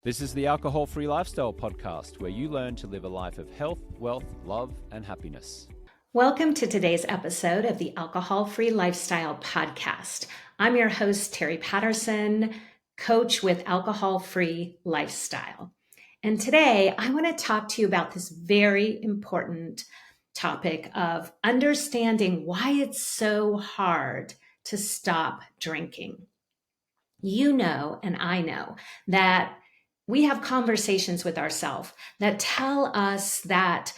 This is the Alcohol Free Lifestyle Podcast, where you learn to live a life of health, wealth, love, and happiness. Welcome to today's episode of the Alcohol Free Lifestyle Podcast. I'm your host, Terry Patterson, coach with Alcohol Free Lifestyle. And today I want to talk to you about this very important topic of understanding why it's so hard to stop drinking. You know, and I know that we have conversations with ourselves that tell us that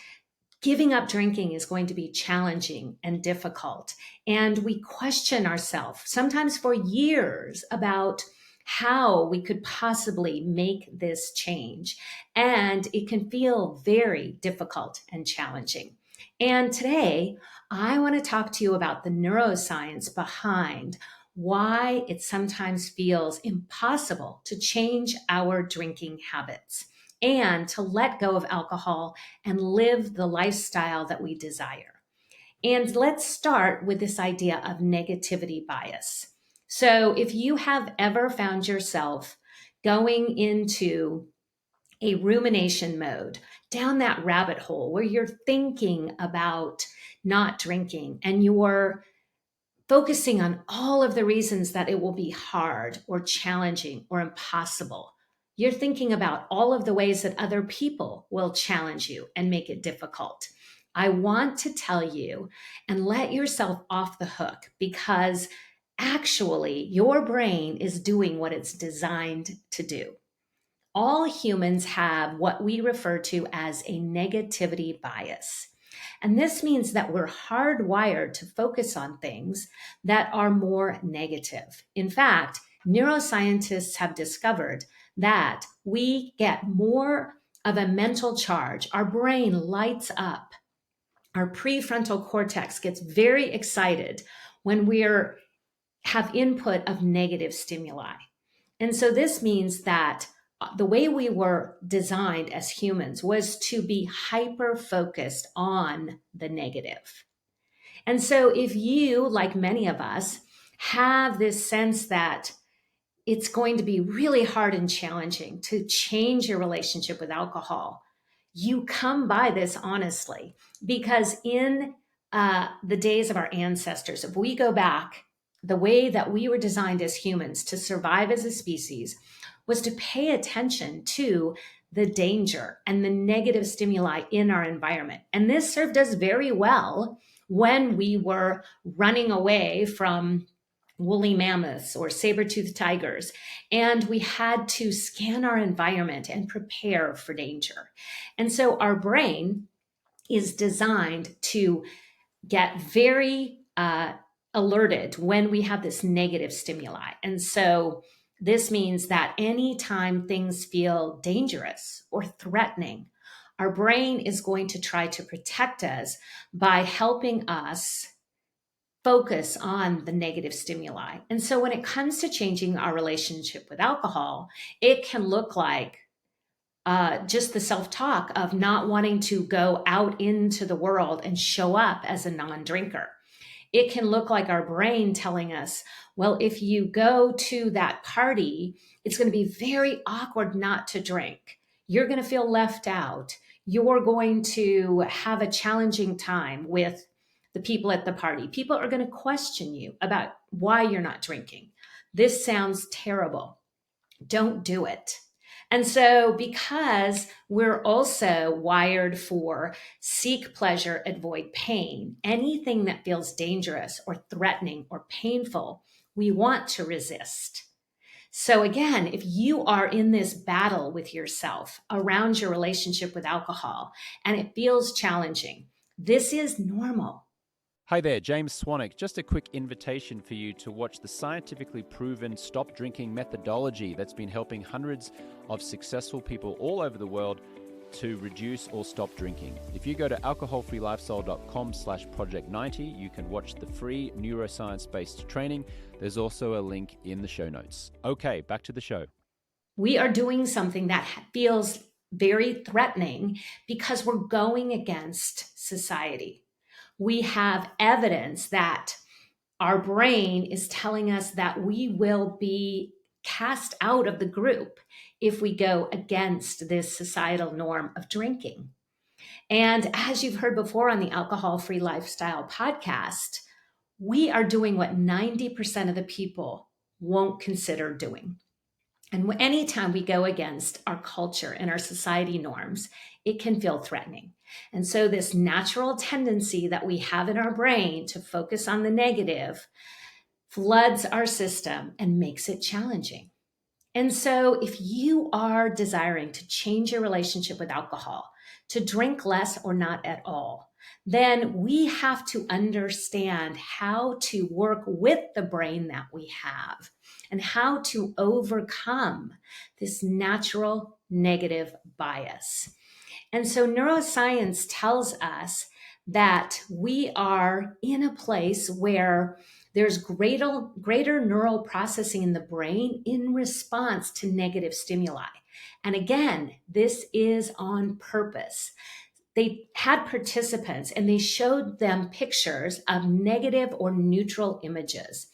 giving up drinking is going to be challenging and difficult. And we question ourselves, sometimes for years, about how we could possibly make this change. And it can feel very difficult and challenging. And today, I want to talk to you about the neuroscience behind why it sometimes feels impossible to change our drinking habits and to let go of alcohol and live the lifestyle that we desire. And let's start with this idea of negativity bias. So, if you have ever found yourself going into a rumination mode, down that rabbit hole where you're thinking about not drinking and you're focusing on all of the reasons that it will be hard or challenging or impossible. You're thinking about all of the ways that other people will challenge you and make it difficult. I want to tell you and let yourself off the hook, because actually your brain is doing what it's designed to do. All humans have what we refer to as a negativity bias. And this means that we're hardwired to focus on things that are more negative. In fact, neuroscientists have discovered that we get more of a mental charge. Our brain lights up. Our prefrontal cortex gets very excited when we're have input of negative stimuli. And so this means that the way we were designed as humans was to be hyper focused on the negative. And so if you, like many of us, have this sense that it's going to be really hard and challenging to change your relationship with alcohol, you come by this honestly, because in the days of our ancestors, if we go back, the way that we were designed as humans to survive as a species was to pay attention to the danger and the negative stimuli in our environment. And this served us very well when we were running away from woolly mammoths or saber-toothed tigers, and we had to scan our environment and prepare for danger. And so our brain is designed to get very alerted when we have this negative stimuli. And so this means that anytime things feel dangerous or threatening, our brain is going to try to protect us by helping us focus on the negative stimuli. And so when it comes to changing our relationship with alcohol, it can look like just the self-talk of not wanting to go out into the world and show up as a non-drinker. It can look like our brain telling us, well, if you go to that party, it's going to be very awkward not to drink. You're going to feel left out. You're going to have a challenging time with the people at the party. People are going to question you about why you're not drinking. This sounds terrible. Don't do it. And so, because we're also wired for seek pleasure, avoid pain, anything that feels dangerous or threatening or painful, we want to resist. So again, if you are in this battle with yourself around your relationship with alcohol and it feels challenging, this is normal. Hi there, James Swanwick. Just a quick invitation for you to watch the scientifically proven stop drinking methodology that's been helping hundreds of successful people all over the world to reduce or stop drinking. If you go to alcoholfreelifestyle.com/project90, you can watch the free neuroscience-based training. There's also a link in the show notes. Okay, back to the show. We are doing something that feels very threatening because we're going against society. We have evidence that our brain is telling us that we will be cast out of the group if we go against this societal norm of drinking. And as you've heard before on the Alcohol Free Lifestyle podcast, we are doing what 90% of the people won't consider doing. And anytime we go against our culture and our society norms, it can feel threatening. And so this natural tendency that we have in our brain to focus on the negative floods our system and makes it challenging. And so if you are desiring to change your relationship with alcohol, to drink less or not at all, then we have to understand how to work with the brain that we have and how to overcome this natural negative bias. And so neuroscience tells us that we are in a place where there's greater neural processing in the brain in response to negative stimuli. And again, this is on purpose. They had participants and they showed them pictures of negative or neutral images.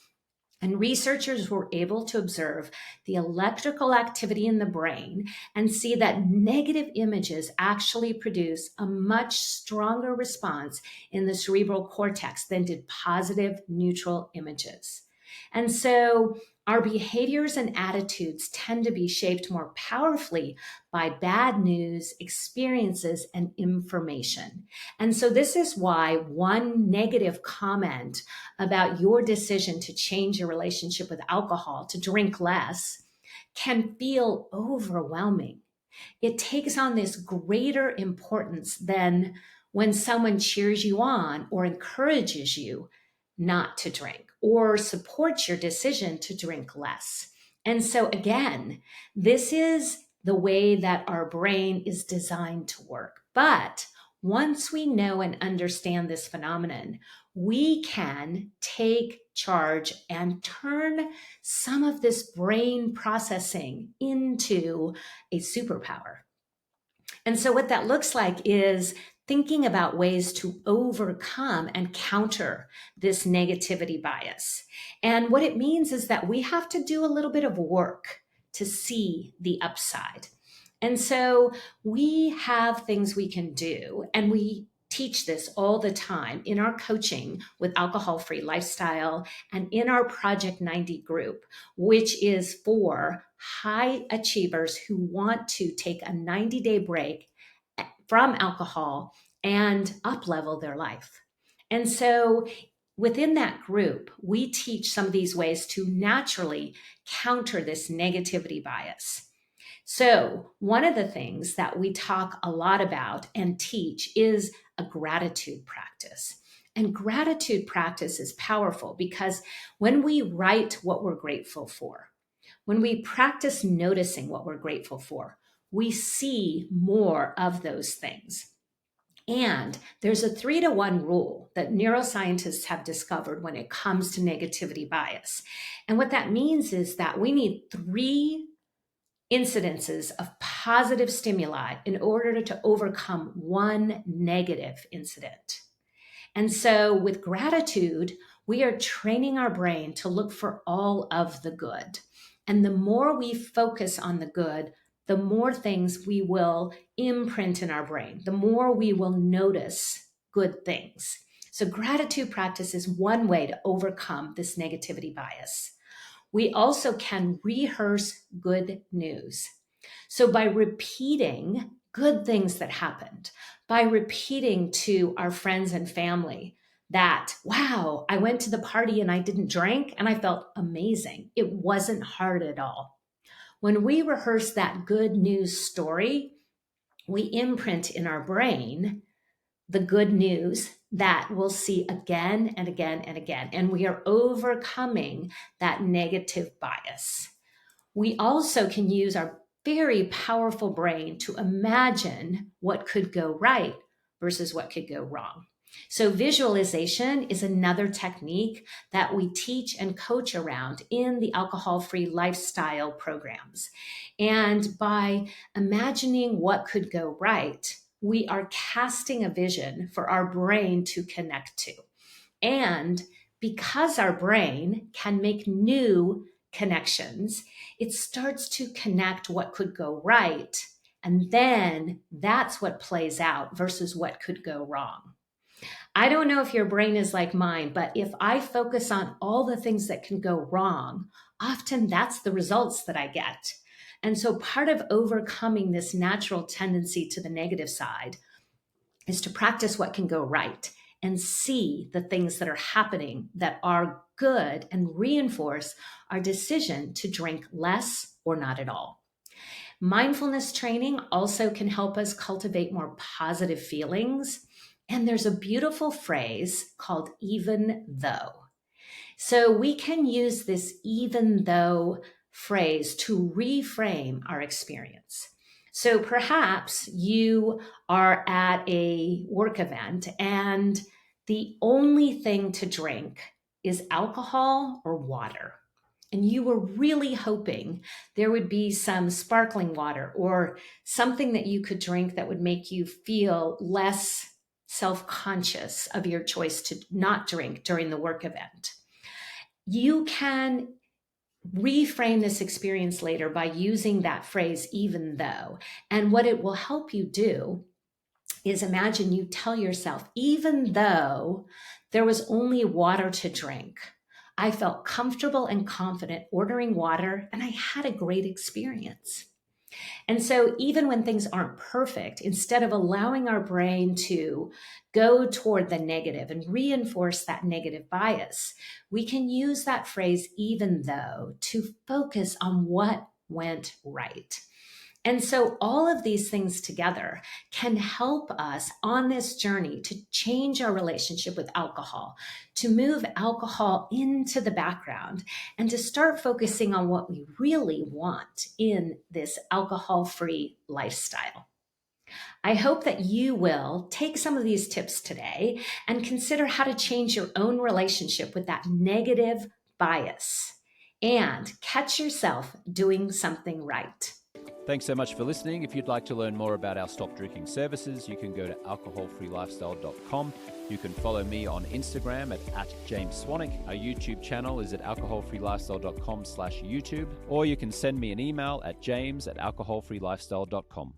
And researchers were able to observe the electrical activity in the brain and see that negative images actually produce a much stronger response in the cerebral cortex than did positive neutral images. And so our behaviors and attitudes tend to be shaped more powerfully by bad news, experiences, and information. And so this is why one negative comment about your decision to change your relationship with alcohol, to drink less, can feel overwhelming. It takes on this greater importance than when someone cheers you on or encourages you not to drink or supports your decision to drink less. And so again, this is the way that our brain is designed to work. But once we know and understand this phenomenon, we can take charge and turn some of this brain processing into a superpower. And so what that looks like is thinking about ways to overcome and counter this negativity bias. And what it means is that we have to do a little bit of work to see the upside. And so we have things we can do, and we teach this all the time in our coaching with alcohol-free lifestyle and in our Project 90 group, which is for high achievers who want to take a 90-day break from alcohol and up-level their life. And so within that group, we teach some of these ways to naturally counter this negativity bias. So one of the things that we talk a lot about and teach is a gratitude practice. And gratitude practice is powerful because when we write what we're grateful for, when we practice noticing what we're grateful for, we see more of those things. And there's a 3-to-1 rule that neuroscientists have discovered when it comes to negativity bias. And what that means is that we need 3 incidences of positive stimuli in order to overcome 1 negative incident. And so with gratitude, we are training our brain to look for all of the good. And the more we focus on the good, the more things we will imprint in our brain, the more we will notice good things. So gratitude practice is one way to overcome this negativity bias. We also can rehearse good news. So by repeating good things that happened, by repeating to our friends and family that, wow, I went to the party and I didn't drink and I felt amazing. It wasn't hard at all. When we rehearse that good news story, we imprint in our brain the good news that we'll see again and again and again. And we are overcoming that negative bias. We also can use our very powerful brain to imagine what could go right versus what could go wrong. So visualization is another technique that we teach and coach around in the alcohol-free lifestyle programs. And by imagining what could go right, we are casting a vision for our brain to connect to. And because our brain can make new connections, it starts to connect what could go right. And then that's what plays out versus what could go wrong. I don't know if your brain is like mine, but if I focus on all the things that can go wrong, often that's the results that I get. And so part of overcoming this natural tendency to the negative side is to practice what can go right and see the things that are happening that are good and reinforce our decision to drink less or not at all. Mindfulness training also can help us cultivate more positive feelings. And there's a beautiful phrase called even though. So we can use this even though phrase to reframe our experience. So perhaps you are at a work event and the only thing to drink is alcohol or water. And you were really hoping there would be some sparkling water or something that you could drink that would make you feel less self-conscious of your choice to not drink during the work event. You can reframe this experience later by using that phrase, even though. And what it will help you do is imagine you tell yourself, even though there was only water to drink, I felt comfortable and confident ordering water, and I had a great experience. And so even when things aren't perfect, instead of allowing our brain to go toward the negative and reinforce that negative bias, we can use that phrase, even though, to focus on what went right. And so all of these things together can help us on this journey to change our relationship with alcohol, to move alcohol into the background, and to start focusing on what we really want in this alcohol-free lifestyle. I hope that you will take some of these tips today and consider how to change your own relationship with that negative bias and catch yourself doing something right. Thanks so much for listening. If you'd like to learn more about our stop drinking services, you can go to alcoholfreelifestyle.com. You can follow me on Instagram at James Swanwick. Our YouTube channel is at alcoholfreelifestyle.com/YouTube, or you can send me an email at james@alcoholfreelifestyle.com.